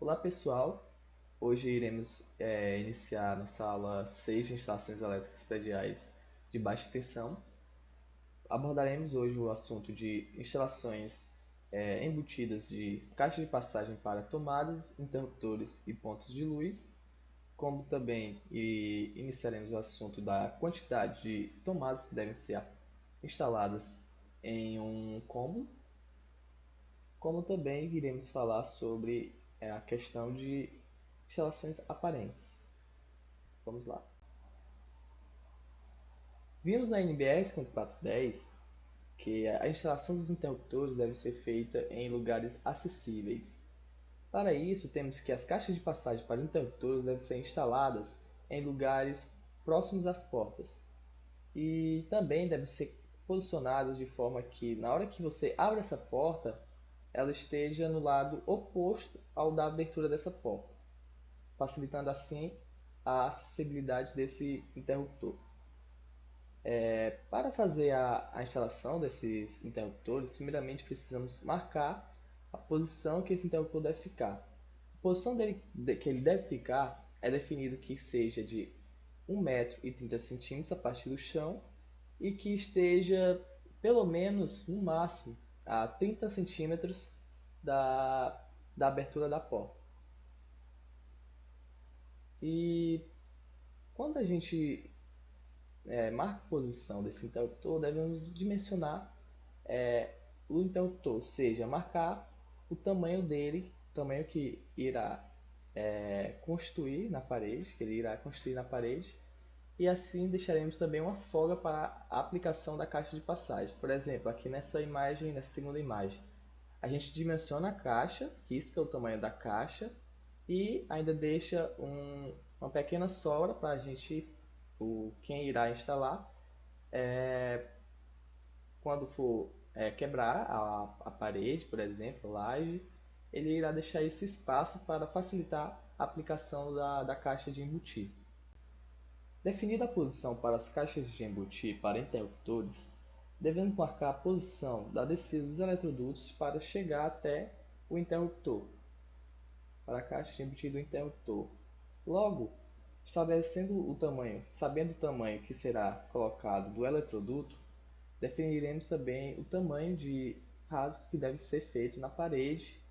Olá pessoal, hoje iremos iniciar nossa aula 6 de instalações elétricas prediais de baixa tensão. Abordaremos hoje o assunto de instalações embutidas de caixa de passagem para tomadas, interruptores e pontos de luz, como também iniciaremos o assunto da quantidade de tomadas que devem ser instaladas em um cômodo, como também iremos falar sobre a questão de instalações aparentes. Vamos lá. Vimos na NBR 5410 que a instalação dos interruptores deve ser feita em lugares acessíveis. Para isso, temos que as caixas de passagem para interruptores devem ser instaladas em lugares próximos às portas e também devem ser posicionadas de forma que, na hora que você abre essa porta, ela esteja no lado oposto ao da abertura dessa porta, facilitando assim a acessibilidade desse interruptor. Para fazer a instalação desses interruptores, primeiramente precisamos marcar a posição que esse interruptor deve ficar. A posição que ele deve ficar é definido que seja de 1,30 m a partir do chão e que esteja pelo menos, no máximo, a 30 centímetros da abertura da porta. E quando a gente marca a posição desse interruptor, devemos dimensionar o interruptor, ou seja, marcar o tamanho dele, o tamanho que irá construir na parede, e assim deixaremos também uma folga para a aplicação da caixa de passagem. Por exemplo, aqui nessa imagem, nessa segunda imagem, a gente dimensiona a caixa, risca o tamanho da caixa e ainda deixa uma pequena sobra para a gente, quem irá instalar, quando for quebrar a parede, por exemplo, a laje, ele irá deixar esse espaço para facilitar a aplicação da caixa de embutir. Definida a posição para as caixas de embutir para interruptores, devemos marcar a posição da descida dos eletrodutos para chegar até o interruptor, para a caixa de embutir do interruptor. Logo, estabelecendo o tamanho, sabendo o tamanho que será colocado do eletroduto, definiremos também o tamanho de rasgo que deve ser feito na parede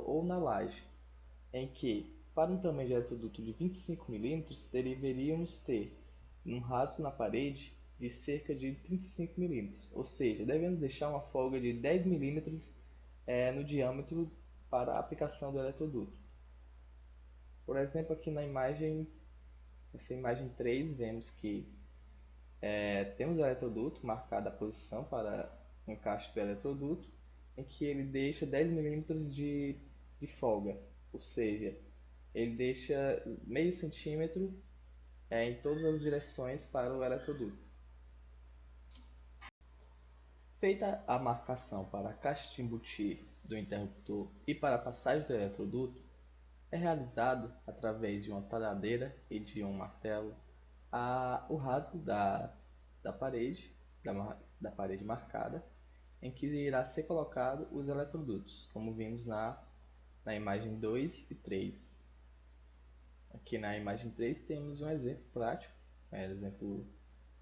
ou na laje, em que, para um tamanho de eletroduto de 25 mm, deveríamos ter um rasgo na parede de cerca de 35 mm, ou seja, devemos deixar uma folga de 10 mm no diâmetro para a aplicação do eletroduto. Por exemplo, aqui nessa imagem 3, vemos que temos o eletroduto, marcada a posição para o encaixe do eletroduto, em que ele deixa 10 mm de folga, ou seja, ele deixa meio centímetro em todas as direções para o eletroduto. Feita a marcação para a caixa de embutir do interruptor e para a passagem do eletroduto, é realizado, através de uma talhadeira e de um martelo, o rasgo da parede, da parede marcada, em que irá ser colocado os eletrodutos, como vimos na imagem 2 e 3. Aqui na imagem 3 temos um exemplo prático, exemplo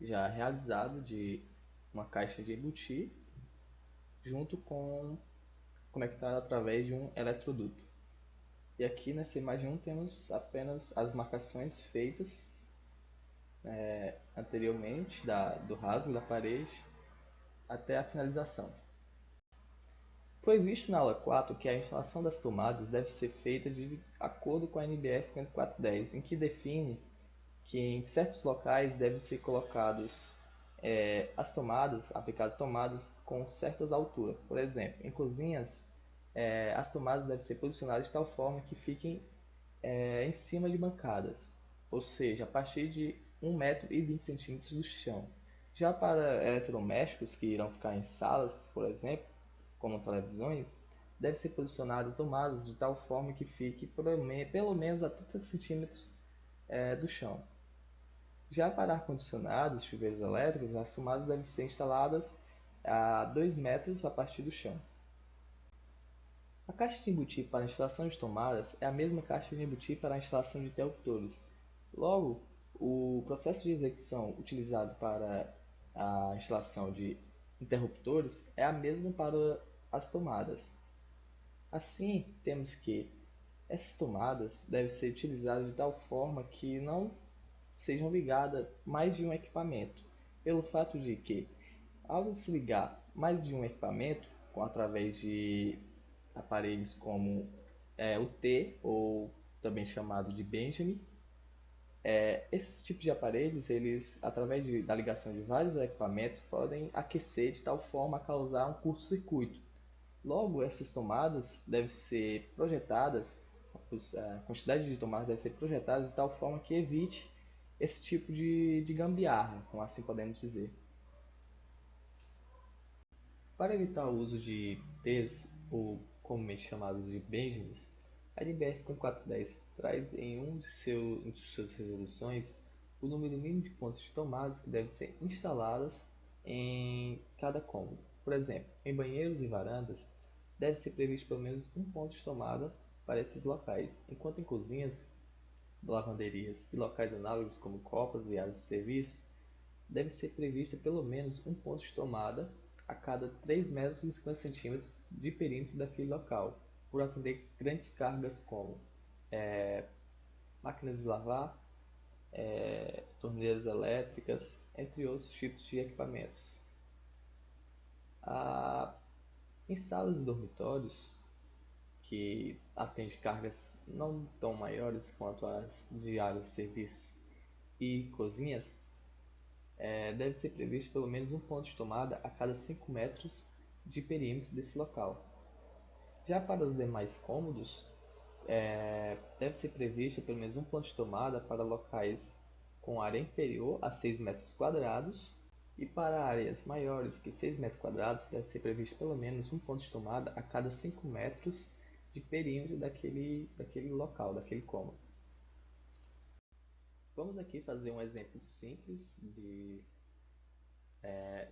já realizado de uma caixa de embutir junto com conectado através de um eletroduto. E aqui nessa imagem 1 temos apenas as marcações feitas anteriormente do rasgo da parede até a finalização. Foi visto na aula 4 que a instalação das tomadas deve ser feita de acordo com a NBR 5410, em que define que em certos locais devem ser colocados aplicadas tomadas com certas alturas. Por exemplo, em cozinhas, as tomadas devem ser posicionadas de tal forma que fiquem em cima de bancadas, ou seja, a partir de 1,20 m do chão. Já para eletrodomésticos que irão ficar em salas, por exemplo, como televisões, devem ser posicionadas tomadas de tal forma que fique pelo menos a 30 centímetros do chão. Já para ar-condicionados e chuveiros elétricos, as tomadas devem ser instaladas a 2 metros a partir do chão. A caixa de embutir para a instalação de tomadas é a mesma caixa de embutir para a instalação de interruptores. Logo, o processo de execução utilizado para a instalação de interruptores é a mesma para as tomadas. Assim, temos que essas tomadas devem ser utilizadas de tal forma que não sejam ligadas mais de um equipamento, pelo fato de que, ao se ligar mais de um equipamento, através de aparelhos como o T, ou também chamado de Benjamin, esses tipos de aparelhos, eles, através da ligação de vários equipamentos, podem aquecer de tal forma a causar um curto-circuito. Logo, essas tomadas devem ser projetadas, a quantidade de tomadas deve ser projetada de tal forma que evite esse tipo de gambiarra, como assim podemos dizer. Para evitar o uso de Ts, ou comumente chamados de Benjamins, a NBR 5410 traz em de suas resoluções o número mínimo de pontos de tomadas que devem ser instalados em cada cômodo. Por exemplo, em banheiros e varandas, deve ser previsto pelo menos um ponto de tomada para esses locais, enquanto em cozinhas, lavanderias e locais análogos como copas e áreas de serviço, deve ser prevista pelo menos um ponto de tomada a cada 3 metros e 50 centímetros de perímetro daquele local, por atender grandes cargas como máquinas de lavar, torneiras elétricas, entre outros tipos de equipamentos. A, em salas e dormitórios, que atende cargas não tão maiores quanto as de áreas de serviços e cozinhas, deve ser previsto pelo menos um ponto de tomada a cada 5 metros de perímetro desse local. Já para os demais cômodos, deve ser previsto pelo menos um ponto de tomada para locais com área inferior a 6 metros quadrados e para áreas maiores que 6 metros quadrados deve ser previsto pelo menos um ponto de tomada a cada 5 metros de perímetro daquele local, daquele cômodo. Vamos aqui fazer um exemplo simples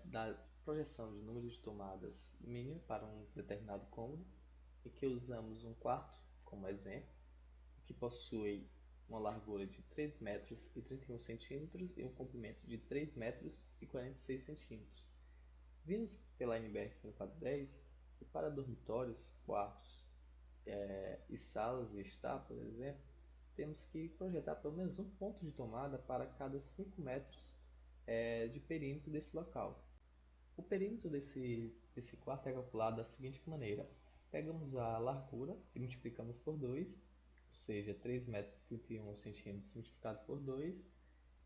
da projeção de número de tomadas mínimo para um determinado cômodo, em que usamos um quarto como exemplo, que possui uma largura de 3 metros e 31 centímetros e um comprimento de 3 metros e 46 centímetros. Vimos pela NBR 5410 que para dormitórios, quartos e salas de estar, por exemplo, temos que projetar pelo menos um ponto de tomada para cada 5 metros de perímetro desse local. O perímetro desse quarto é calculado da seguinte maneira: pegamos a largura e multiplicamos por 2, ou seja, 3 metros e 31 centímetros multiplicado por 2,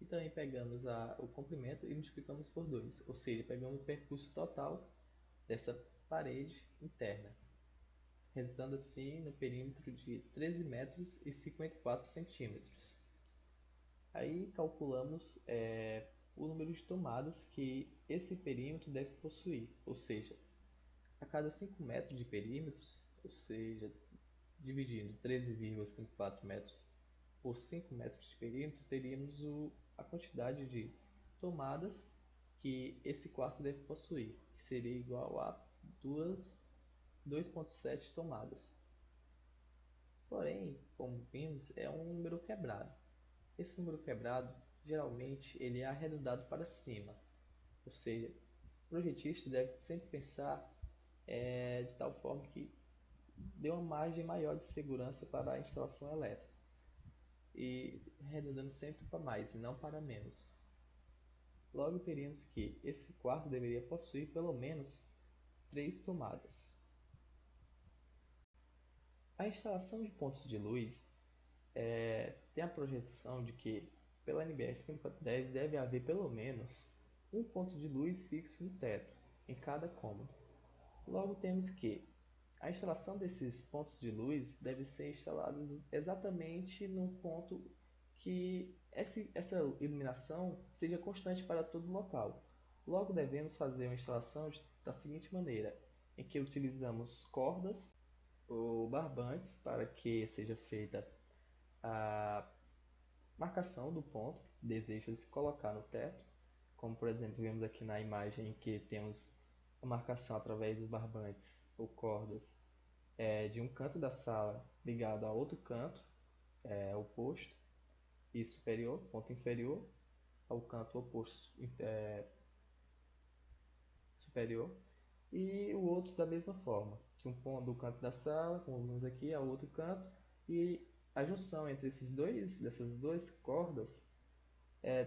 e também pegamos o comprimento e multiplicamos por 2, ou seja, pegamos o percurso total dessa parede interna, resultando assim no perímetro de 13 metros e 54 centímetros. Aí calculamos o número de tomadas que esse perímetro deve possuir, ou seja, a cada 5 metros de perímetros, ou seja, dividindo 13,54 metros por 5 metros de perímetro, teríamos a quantidade de tomadas que esse quarto deve possuir, que seria igual a 2,7 tomadas. Porém, como vimos, é um número quebrado. Esse número quebrado, geralmente, ele é arredondado para cima, ou seja, o projetista deve sempre pensar de tal forma que dê uma margem maior de segurança para a instalação elétrica e arredondando sempre para mais e não para menos. Logo, teríamos que esse quarto deveria possuir pelo menos 3 tomadas. A instalação de pontos de luz tem a projeção de que, pela NBR 5410, deve haver pelo menos um ponto de luz fixo no teto, em cada cômodo. Logo, temos que a instalação desses pontos de luz deve ser instalada exatamente num ponto que essa iluminação seja constante para todo o local. Logo, devemos fazer uma instalação da seguinte maneira, em que utilizamos cordas ou barbantes para que seja feita a marcação do ponto que deseja-se colocar no teto, como por exemplo vemos aqui na imagem em que temos a marcação através dos barbantes ou cordas de um canto da sala ligado a outro canto, oposto e superior, ponto inferior, ao canto oposto superior, e o outro da mesma forma, de um ponto do canto da sala, como vimos aqui, ao outro canto, e a junção entre dessas duas cordas,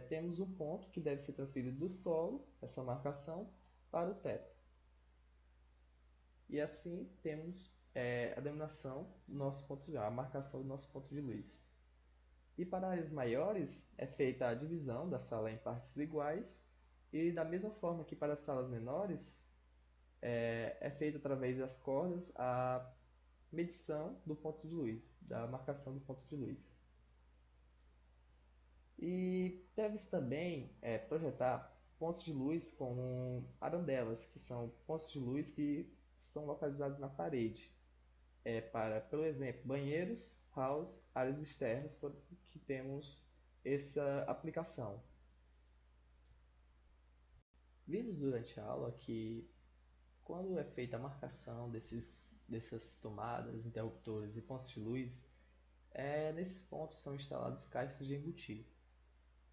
temos um ponto que deve ser transferido do solo, essa marcação, para o teto. E assim temos a denominação do nosso ponto de a marcação do nosso ponto de luz. E para áreas maiores é feita a divisão da sala em partes iguais, e da mesma forma que para as salas menores é feita através das cordas a medição do ponto de luz, da marcação do ponto de luz. E deve-se também projetar pontos de luz como arandelas, que são pontos de luz que estão localizados na parede, para, por exemplo, banheiros, halls, áreas externas que temos essa aplicação. Vimos durante a aula que quando é feita a marcação dessas tomadas, interruptores e pontos de luz, nesses pontos são instaladas caixas de embutir.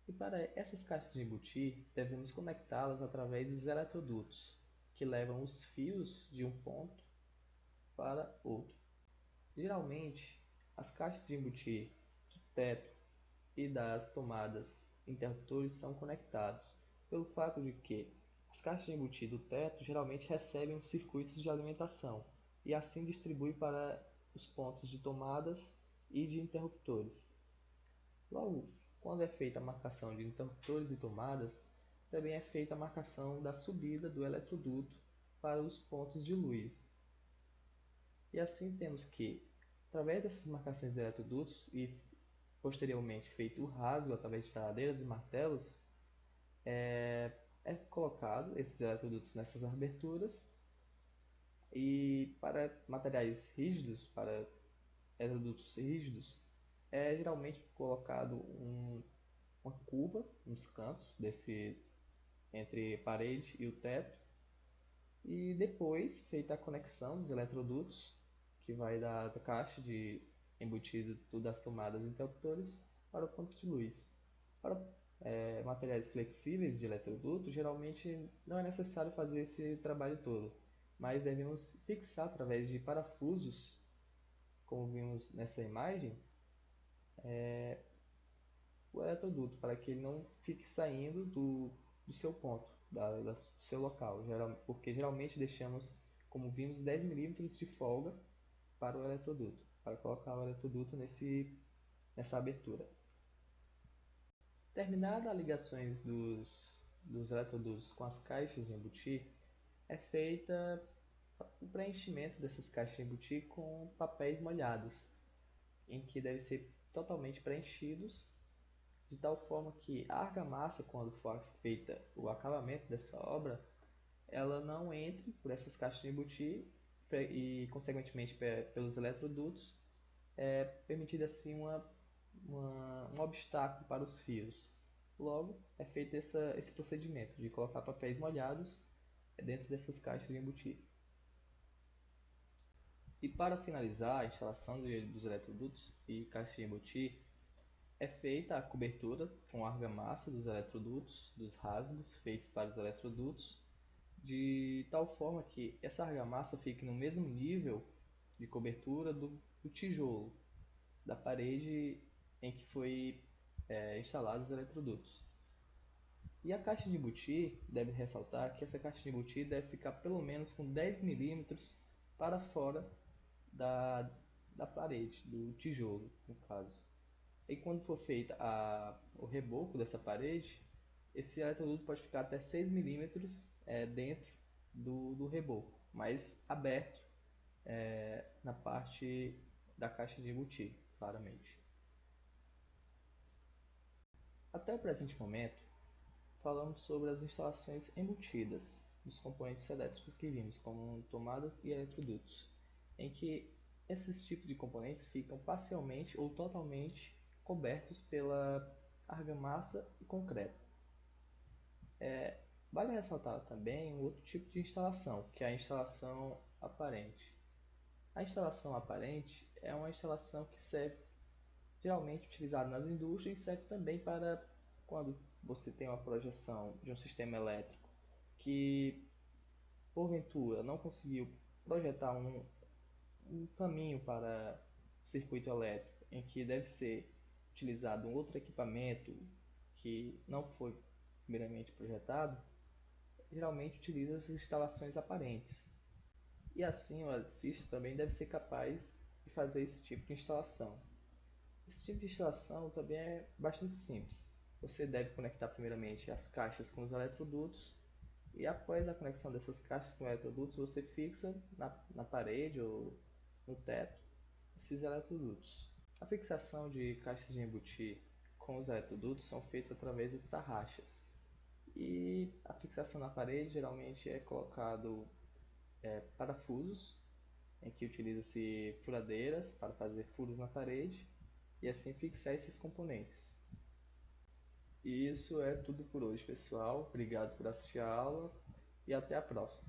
E para essas caixas de embutir, devemos conectá-las através dos eletrodutos, que levam os fios de um ponto para outro. Geralmente, as caixas de embutir do teto e das tomadas interruptores são conectados, pelo fato de que as caixas de embutir do teto geralmente recebem os circuitos de alimentação e assim distribuem para os pontos de tomadas e de interruptores. Logo, quando é feita a marcação de interruptores e tomadas, também é feita a marcação da subida do eletroduto para os pontos de luz. E assim temos que, através dessas marcações de eletrodutos e posteriormente feito o rasgo através de taladeiras e martelos, é colocado esses eletrodutos nessas aberturas e para materiais rígidos, para eletrodutos rígidos, é geralmente colocado uma curva nos cantos entre a parede e o teto e depois feita a conexão dos eletrodutos que vai da caixa de embutido das tomadas interruptores para o ponto de luz. Para materiais flexíveis de eletroduto, geralmente não é necessário fazer esse trabalho todo, mas devemos fixar através de parafusos, como vimos nessa imagem, o eletroduto, para que ele não fique saindo do seu ponto, do seu local, porque geralmente deixamos, como vimos, 10 milímetros de folga para o eletroduto, para colocar o eletroduto nessa abertura. Terminada as ligações dos eletrodutos com as caixas de embutir, é feita o preenchimento dessas caixas de embutir com papéis molhados, em que devem ser totalmente preenchidos de tal forma que a argamassa, quando for feita o acabamento dessa obra, ela não entre por essas caixas de embutir e, consequentemente, pelos eletrodutos, permitindo assim um obstáculo para os fios. Logo, é feito esse procedimento de colocar papéis molhados dentro dessas caixas de embutir. E para finalizar a instalação dos eletrodutos e caixas de embutir, é feita a cobertura com argamassa dos eletrodutos, dos rasgos feitos para os eletrodutos, de tal forma que essa argamassa fique no mesmo nível de cobertura do tijolo, da parede em que foi instalados os eletrodutos. E a caixa de embutir, deve ressaltar que essa caixa de embutir deve ficar pelo menos com 10 milímetros para fora da, da parede, do tijolo, no caso. E quando for feita o reboco dessa parede, esse eletroduto pode ficar até 6 milímetros dentro do reboco, mas aberto na parte da caixa de embutir, claramente. Até o presente momento, falamos sobre as instalações embutidas dos componentes elétricos que vimos, como tomadas e eletrodutos, em que esses tipos de componentes ficam parcialmente ou totalmente cobertos pela argamassa e concreto. Vale ressaltar também um outro tipo de instalação, que é a instalação aparente. A instalação aparente é uma instalação que serve geralmente utilizada nas indústrias e serve também para quando você tem uma projeção de um sistema elétrico que porventura não conseguiu projetar um caminho para o circuito elétrico em que deve ser utilizado um outro equipamento que não foi primeiramente projetado, geralmente utiliza as instalações aparentes. E assim o eletricista também deve ser capaz de fazer esse tipo de instalação. Esse tipo de instalação também é bastante simples. Você deve conectar primeiramente as caixas com os eletrodutos e após a conexão dessas caixas com eletrodutos você fixa na parede ou no teto esses eletrodutos. A fixação de caixas de embutir com os eletrodutos são feitas através de tarraxas. E a fixação na parede geralmente é colocado parafusos, em que utiliza-se furadeiras para fazer furos na parede e assim fixar esses componentes. E isso é tudo por hoje, pessoal. Obrigado por assistir a aula e até a próxima.